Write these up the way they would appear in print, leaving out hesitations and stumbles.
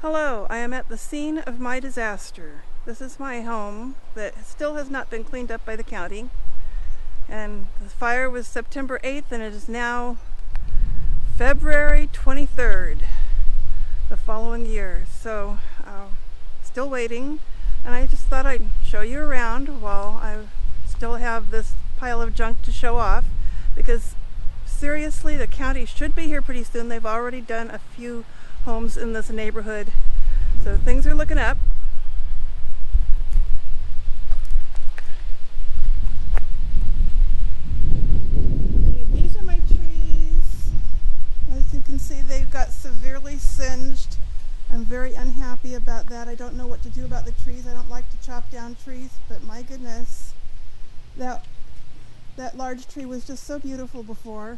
Hello, I am at the scene of my disaster. This is my home that still has not been cleaned up by the county. And the fire was September 8th and it is now February 23rd, the following year. So, still waiting. And I just thought I'd show you around while I still have this pile of junk to show off. Because seriously, the county should be here pretty soon. They've already done a few homes in this neighborhood. So things are looking up. Okay, these are my trees. As you can see, they've got severely singed. I'm very unhappy about that. I don't know what to do about the trees. I don't like to chop down trees, but my goodness, that large tree was just so beautiful before.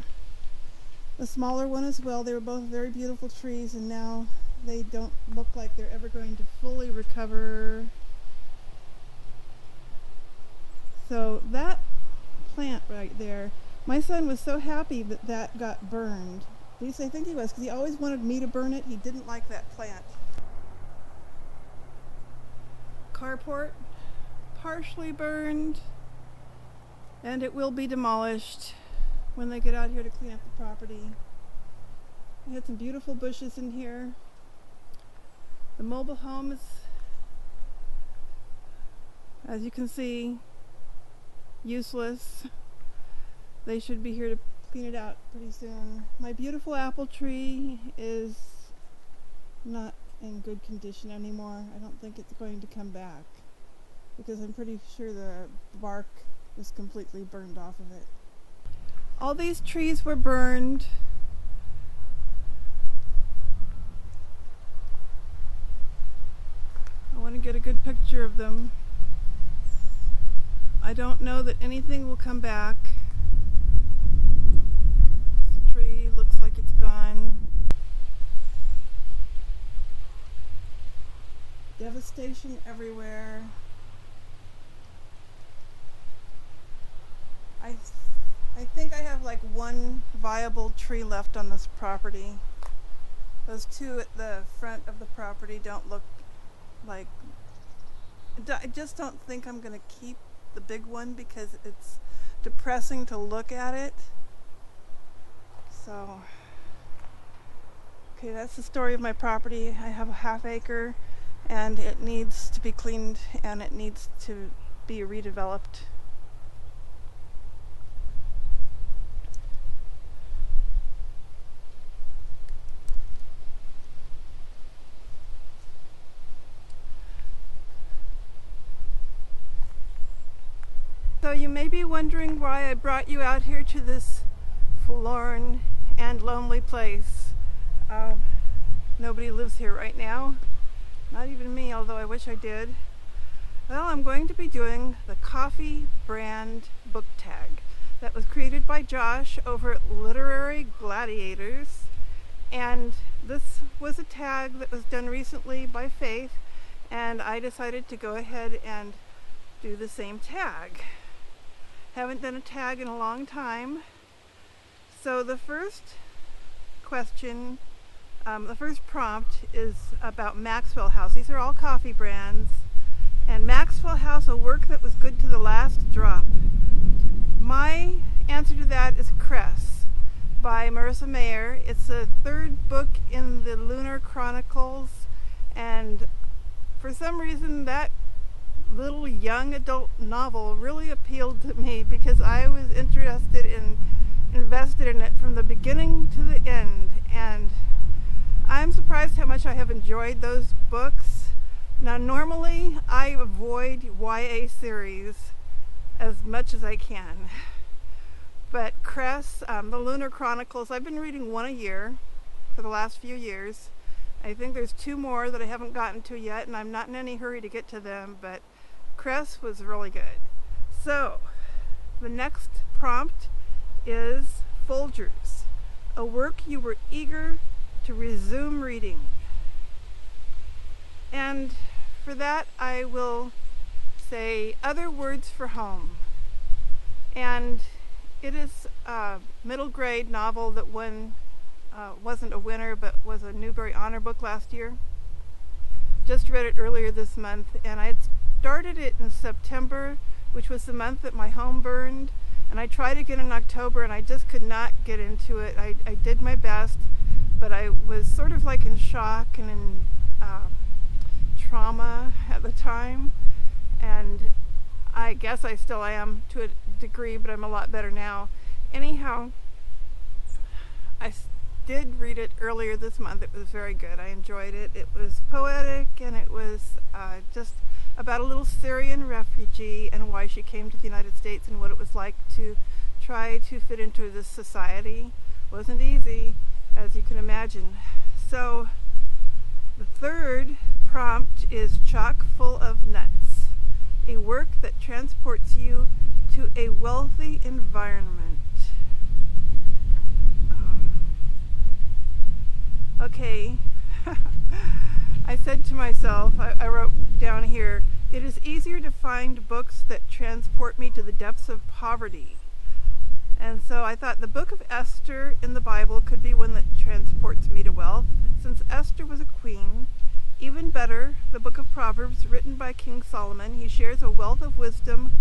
The smaller one as well. They were both very beautiful trees, and now they don't look like they're ever going to fully recover. So that plant right there, my son was so happy that that got burned. At least I think he was, because he always wanted me to burn it. He didn't like that plant. Carport, partially burned, and it will be demolished when they get out here to clean up the property. We had some beautiful bushes in here. The mobile home is, as you can see, useless. They should be here to clean it out pretty soon. My beautiful apple tree is not in good condition anymore. I don't think it's going to come back because I'm pretty sure the bark was completely burned off of it. All these trees were burned. I want to get a good picture of them. I don't know that anything will come back. This tree looks like it's gone. Devastation everywhere. I think I have like one viable tree left on this property. Those two at the front of the property don't look like... I just don't think I'm going to keep the big one because it's depressing to look at it. So, okay, that's the story of my property. I have a half acre and it needs to be cleaned and it needs to be redeveloped. So you may be wondering why I brought you out here to this forlorn and lonely place. Nobody lives here right now. Not even me, although I wish I did. Well, I'm going to be doing the coffee brand book tag that was created by Josh over at Literary Gladiators. And this was a tag that was done recently by Faith, and I decided to go ahead and do the same tag. Haven't done a tag in a long time. So the first question, the first prompt is about Maxwell House. These are all coffee brands. And Maxwell House, a work that was good to the last drop. My answer to that is Cress by Marissa Mayer. It's the third book in the Lunar Chronicles, and for some reason that little young adult novel really appealed to me because I was invested in it from the beginning to the end, and I'm surprised how much I have enjoyed those books. Now normally I avoid YA series as much as I can, but Cress, the Lunar Chronicles, I've been reading one a year for the last few years. I think there's two more that I haven't gotten to yet, and I'm not in any hurry to get to them, but Cress was really good. So, the next prompt is Folgers, a work you were eager to resume reading. And for that, I will say Other Words for Home. And it is a middle grade novel that wasn't a winner, but was a Newbery Honor book last year. just read it earlier this month, and I had started it in September, which was the month that my home burned, and I tried again in October, and I just could not get into it. I did my best, but I was sort of like in shock and in trauma at the time, and I guess I still am to a degree, but I'm a lot better now. Anyhow, I did read it earlier this month. It was very good. I enjoyed it. It was poetic, and it was just about a little Syrian refugee and why she came to the United States and what it was like to try to fit into this society. Wasn't easy, as you can imagine. So the third prompt is Chock Full of Nuts, a work that transports you to a wealthy environment. Okay, I said to myself, I wrote down here, it is easier to find books that transport me to the depths of poverty. And so I thought the book of Esther in the Bible could be one that transports me to wealth. Since Esther was a queen, even better, the book of Proverbs written by King Solomon. He shares a wealth of wisdom.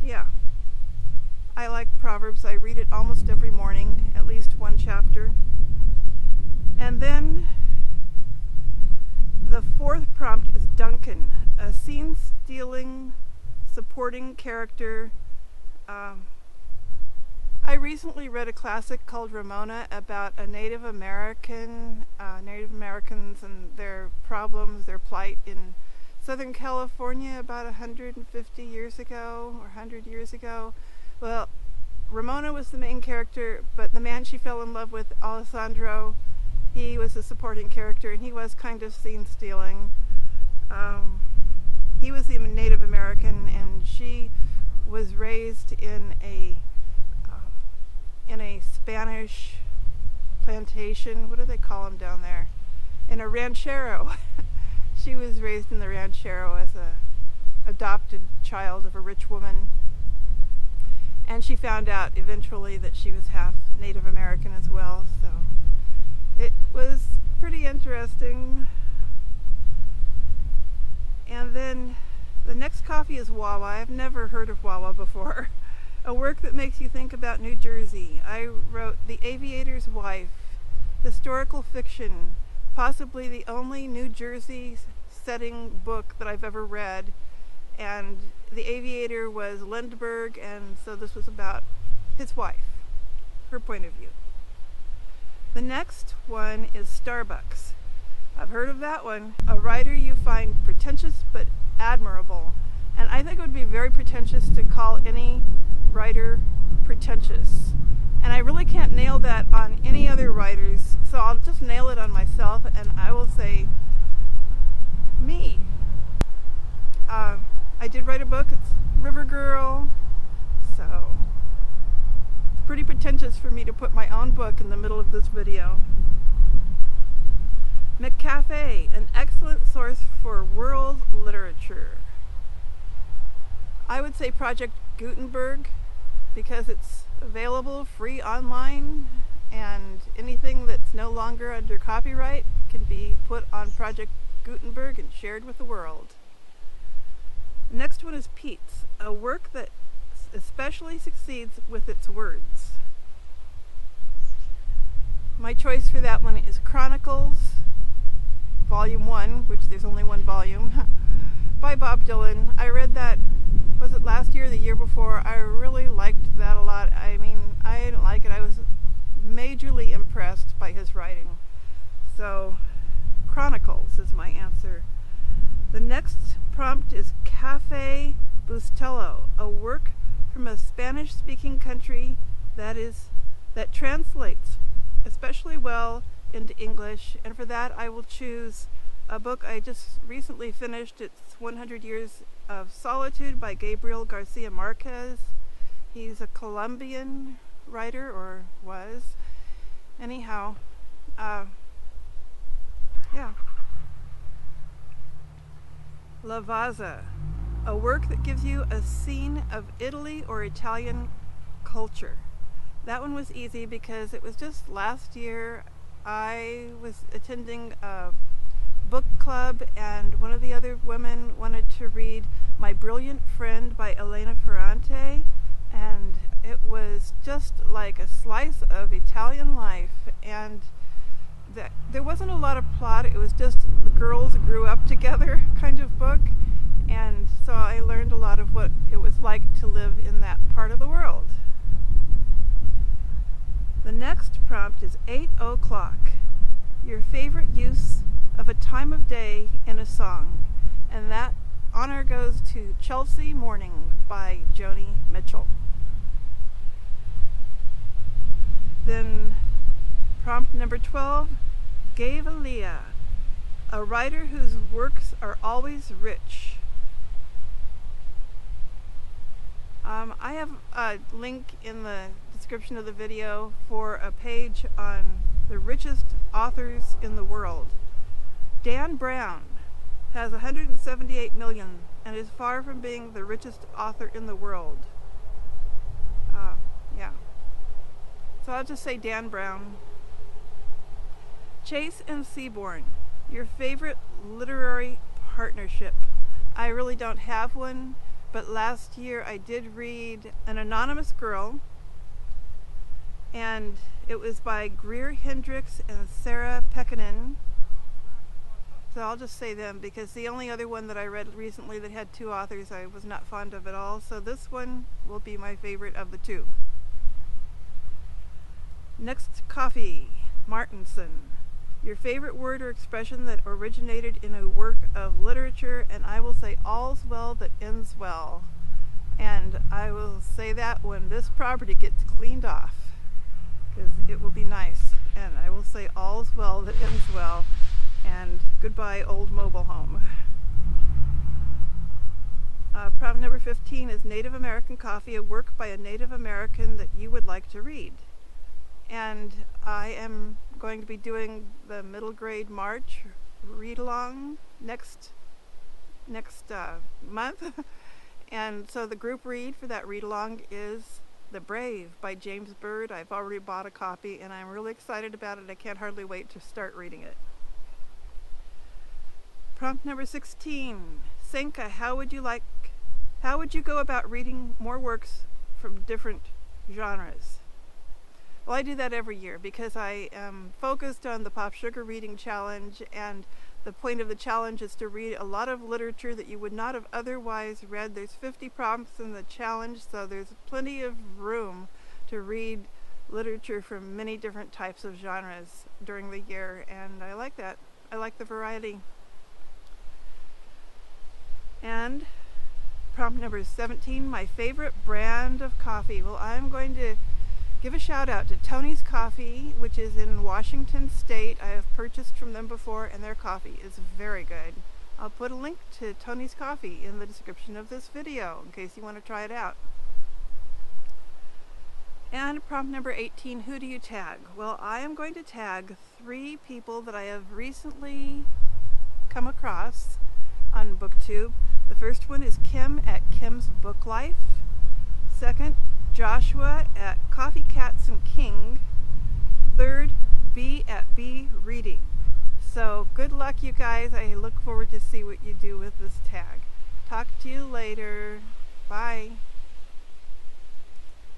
Yeah, I like Proverbs. I read it almost every morning, at least one chapter. And then the fourth prompt is Duncan, a scene-stealing, supporting character. I recently read a classic called Ramona about a Native Americans and their problems, their plight in Southern California about 150 years ago or 100 years ago. Well, Ramona was the main character, but the man she fell in love with, Alessandro, he was a supporting character, and he was kind of scene-stealing. He was the Native American, and she was raised in a Spanish plantation. What do they call them down there? In a ranchero. She was raised in the ranchero as a adopted child of a rich woman. And she found out eventually that she was half Native American as well, so it was pretty interesting. And then the next copy is Wawa. I've never heard of Wawa before. A work that makes you think about New Jersey. I wrote The Aviator's Wife, historical fiction, possibly the only New Jersey setting book that I've ever read. And the aviator was Lindbergh, and so this was about his wife, her point of view. The next one is Starbucks. I've heard of that one. A writer you find pretentious but admirable. And I think it would be very pretentious to call any writer pretentious. And I really can't nail that on any other writers, so I'll just nail it on myself, and I will say me. I did write a book. It's River Girl, so it's pretty pretentious for me to put my own book in the middle of this video. McCafe, an excellent source for world literature. I would say Project Gutenberg, because it's available free online, and anything that's no longer under copyright can be put on Project Gutenberg and shared with the world. The next one is Pete's, a work that especially succeeds with its words. My choice for that one is Chronicles, Volume 1, which there's only one volume, by Bob Dylan. I read that, was it last year or the year before? I really liked that a lot. I mean, I didn't like it. I was majorly impressed by his writing. So, Chronicles is my answer. The next prompt is Café Bustelo, a work from a Spanish-speaking country that translates especially well into English, and for that I will choose a book I just recently finished. It's 100 Years of Solitude by Gabriel Garcia Marquez. He's a Colombian writer, or was. Anyhow, yeah. La Vaza, a work that gives you a scene of Italy or Italian culture. That one was easy because it was just last year I was attending a book club, and one of the other women wanted to read My Brilliant Friend by Elena Ferrante, and it was just like a slice of Italian life, and there wasn't a lot of plot. It was just the girls grew up together kind of book, and so I learned a lot of what it was like to live in that part of the world. The next prompt is 8 o'clock. Your favorite use of a time of day in a song, and that honor goes to Chelsea Morning by Joni Mitchell. Then prompt number 12, Gavalia, a writer whose works are always rich. I have a link in the description of the video for a page on the richest authors in the world. Dan Brown has 178 million and is far from being the richest author in the world. Yeah. So I'll just say Dan Brown. Chase and Seaborn, your favorite literary partnership. I really don't have one, but last year I did read An Anonymous Girl, and it was by GREER, HENDRICKS, and Sarah PEKKANEN. So I'll just say them, because the only other one that I read recently that had two authors I was not fond of at all, so this one will be my favorite of the two. Next, Coffee, Martinson. Your favorite word or expression that originated in a work of literature, and I will say all's well that ends well. And I will say that when this property gets cleaned off, because it will be nice. And I will say all's well that ends well, and goodbye old mobile home. Prompt number 15 is Native American Coffee, a work by a Native American that you would like to read. And I am going to be doing the middle grade March read-along next month. And so the group read for that read-along is The Brave by James Bird. I've already bought a copy and I'm really excited about it. I can't hardly wait to start reading it. Prompt number 16. Senka, how would you go about reading more works from different genres? Well, I do that every year because I am focused on the Pop Sugar Reading Challenge, and the point of the challenge is to read a lot of literature that you would not have otherwise read. There's 50 prompts in the challenge, so there's plenty of room to read literature from many different types of genres during the year, and I like that. I like the variety. And prompt number 17, my favorite brand of coffee. Well, I'm going to give a shout out to Tony's Coffee, which is in Washington State. I have purchased from them before, and their coffee is very good. I'll put a link to Tony's Coffee in the description of this video in case you want to try it out. And prompt number 18, who do you tag? Well, I am going to tag 3 people that I have recently come across on Booktube. The first one is Kim at Kim's Book Life. Second, Joshua at Coffee Cats and King. Third, B at B Reading. So good luck, you guys. I look forward to see what you do with this tag. Talk to you later. Bye.